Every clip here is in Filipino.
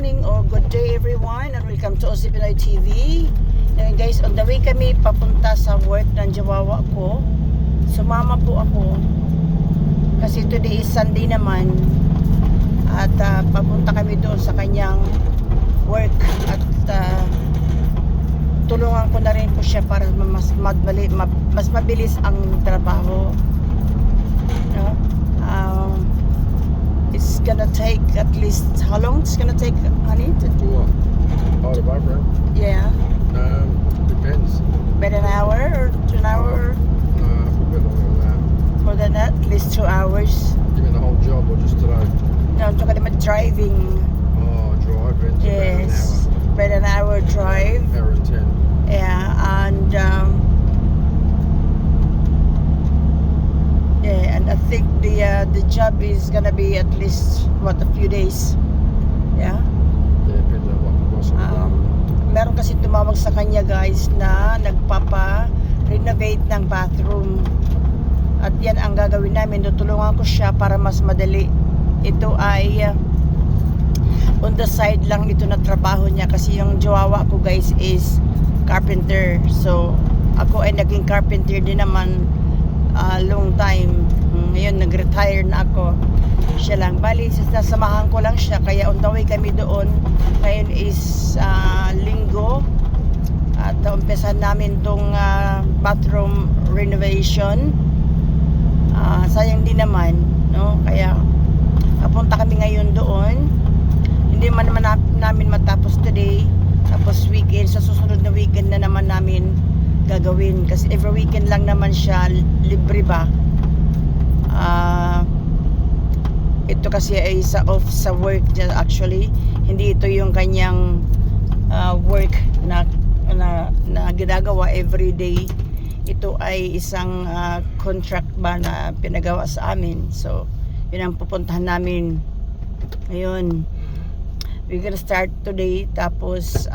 morning or good day everyone and welcome to OC Pinoy TV. Ngayon guys, on the way kami papunta sa work ng jawawa ko. Sumama po ako kasi today is Sunday naman at papunta kami doon sa kanyang work at tulungan ko na rin po siya para mas mabilis ang trabaho. No? It's gonna take at least, how long it's gonna take, honey? To what? Oh, the vibrate? Yeah. Depends. About an hour or 2 hour? A bit longer than that. More than that? At least 2 hours? You mean the whole job or just today? No, I'm talking about driving. Oh, driving. Yes. About an hour drive. Hour and 10. Yeah, and yeah, and I think the job is gonna be at least what, a few days. Yeah. Yeah, depends on what's on Meron kasi tumawag sa kanya guys na nagpapa-renovate ng bathroom. At yan ang gagawin namin. Tutulungan ko siya para mas madali. Ito ay on the side lang ito na trabaho niya kasi yung jowa ko guys is carpenter. So ako ay naging carpenter din naman long time. Ngayon nag-retire na ako. Siya lang. Bali, sasamahan ko lang siya. Kaya on the way kami doon. Ngayon is linggo. At umpisahan namin tong bathroom renovation. Sayang din naman. No? Kaya papunta kami ngayon doon. Hindi man namin matapos today. Tapos weekend. Sa susunod na weekend na naman namin gagawin. Kasi every weekend lang naman siya. Libre ba? Ito kasi ay off sa work niya actually. Hindi ito yung kanyang work na ginagawa every day. Ito ay isang contract ba na pinagawa sa amin. So yun ang pupuntahan namin ngayon. We're gonna start today. Tapos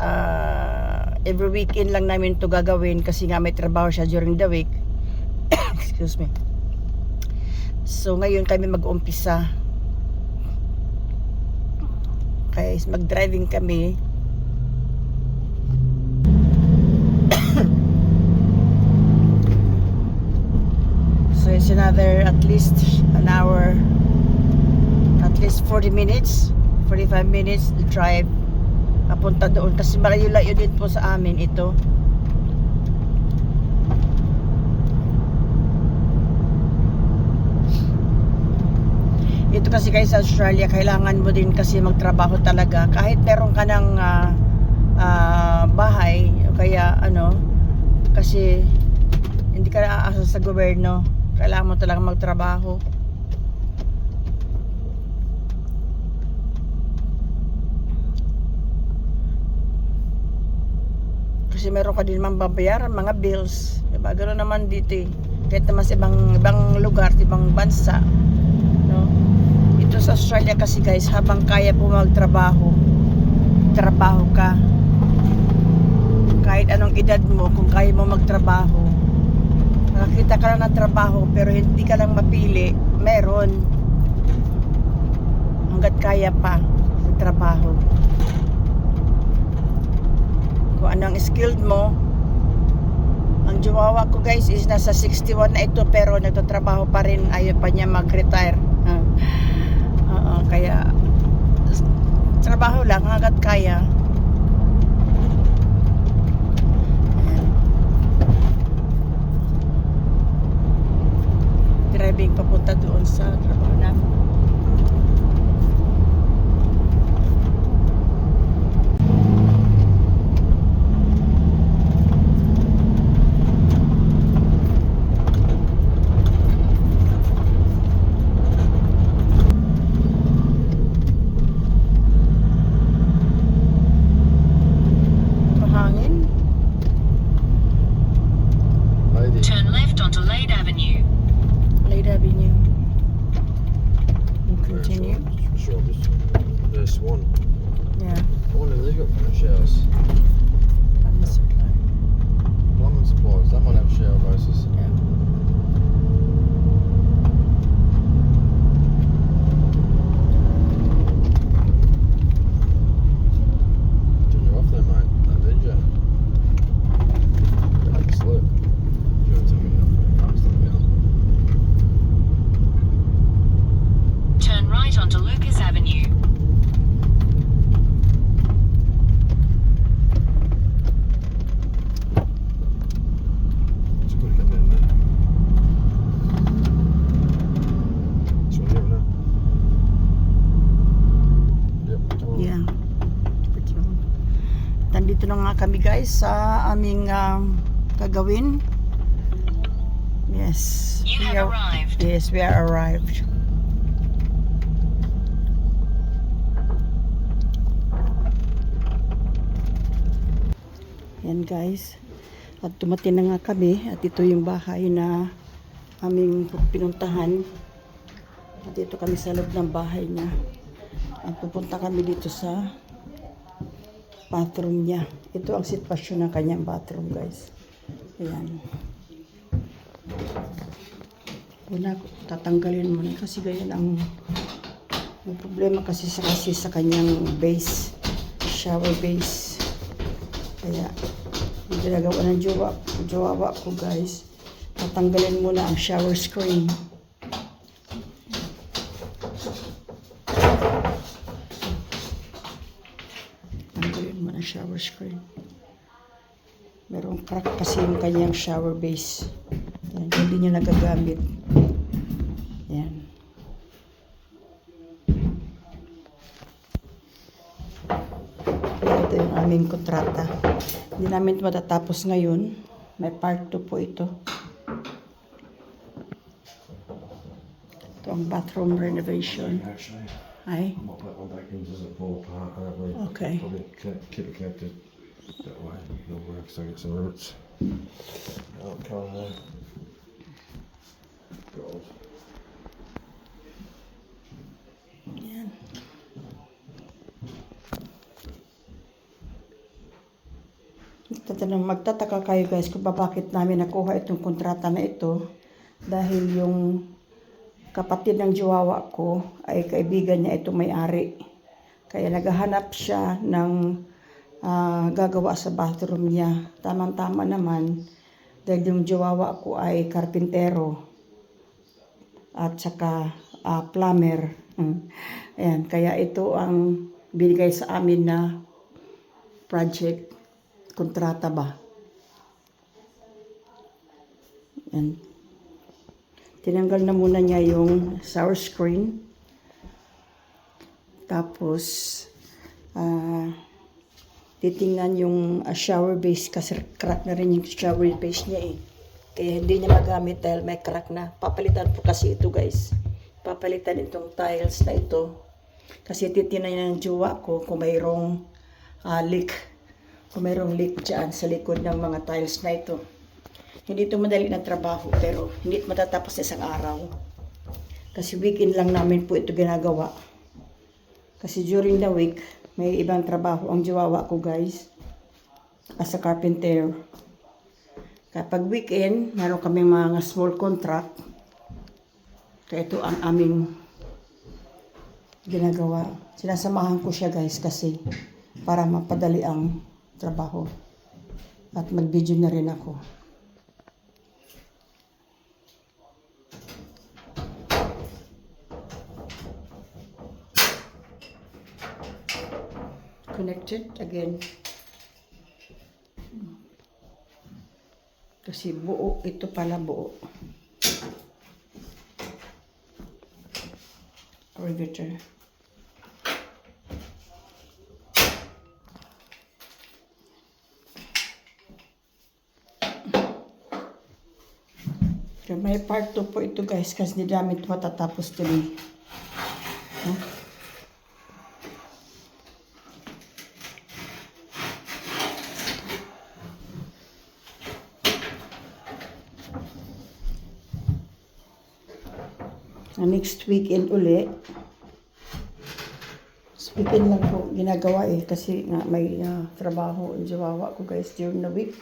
every weekend lang namin ito gagawin kasi nga may trabaho siya during the week. Excuse me. So ngayon kami mag-umpisa. Kaya mag-driving kami. So it's another at least an hour, at least 40 minutes, 45 minutes to drive papunta doon kasi malayo-layo din po sa amin ito. Ito kasi guys sa Australia, kailangan mo din kasi magtrabaho talaga kahit meron ka ng bahay, kaya kasi hindi ka naaasa sa gobyerno, kailangan mo talaga magtrabaho. Kasi meron ka din mang babayaran mga bills, diba? Ganoon naman dito kahit naman sa ibang lugar, ibang bansa, no? Ito sa Australia kasi guys, habang kaya po magtrabaho, trabaho ka. Kahit anong edad mo, kung kaya mo magtrabaho, nakakita ka lang ng trabaho pero hindi ka lang mapili, meron. Hanggat kaya pa magtrabaho. Kung anong skilled mo. Ang jowa ko guys is nasa 61 na ito pero nagtatrabaho pa rin, ayaw pa niya mag-retire. Kaya trabaho lang hanggat kaya. Ayan. Driving papunta doon sa trabaho namin. Turn left onto Lade Avenue. Lade Avenue. kami guys sa aming gagawin. Yes. You have arrived. Yes, we are arrived. Yan guys. At dumating na nga kami at ito yung bahay na aming pinuntahan. At dito kami sa loob ng bahay niya. At pupunta kami dito sa bathroom niya. Ito ang sitwasyon ng kanyang bathroom guys. Ayan. Una, tatanggalin mo na kasi ganyan ang may problema kasi sa kanyang base. Shower base. Kaya yung ginagawa ng jowa ko guys. Tatanggalin muna ang shower screen. Tanggalin muna ang shower screen. Merong crack kasi yung kanyang shower base. Yan, hindi niya nagagamit. Yan. Ito yung aming kontrata. Hindi namin ito matatapos ngayon. May part 2 po ito. Ito ang bathroom renovation. Actually, Ay, I might put one back in as a full part. I don't know. Okay. Probably keep it connected that way. It'll work so I get some roots. Oh, come on. God. yan. Magtataka kayo guys kung bakit namin nakuha itong kontrata na ito. Dahil yung kapatid ng jowa ko ay kaibigan niya itong may-ari. Kaya naghahanap siya ng gagawa sa bathroom niya. Tamang-tama naman dahil yung jowa ko ay karpintero at saka plumber. Ayan, kaya ito ang binigay sa amin na project, kontrata ba. Ayan. Tinanggal na muna niya yung shower screen. Tapos, titingnan yung shower base kasi crack na rin yung shower base niya eh. Kaya hindi niya magamit dahil may crack na. Papalitan po kasi ito guys. Papalitan itong tiles na ito. Kasi titingnan niya ng jowa ko kung mayroong leak. Kung mayroong leak dyan sa likod ng mga tiles na ito. Hindi ito madali na trabaho pero hindi matatapos sa isang araw. Kasi weekend lang namin po ito ginagawa. Kasi during the week, may ibang trabaho ang jowa ko guys. As a carpenter. Kapag weekend, meron kami mga small contract. Kaya ito ang aming ginagawa. Sinasamahan ko siya guys kasi para mapadali ang trabaho. At mag-video na rin ako. Connected again. Kasi buo, ito pala buo. Riveter. Okay, may part 2 po ito guys kasi hindi namin ito matatapos today. Huh? Next weekend uli. Weekend lang po ginagawa eh kasi nga may trabaho ang jowa ko guys during the week.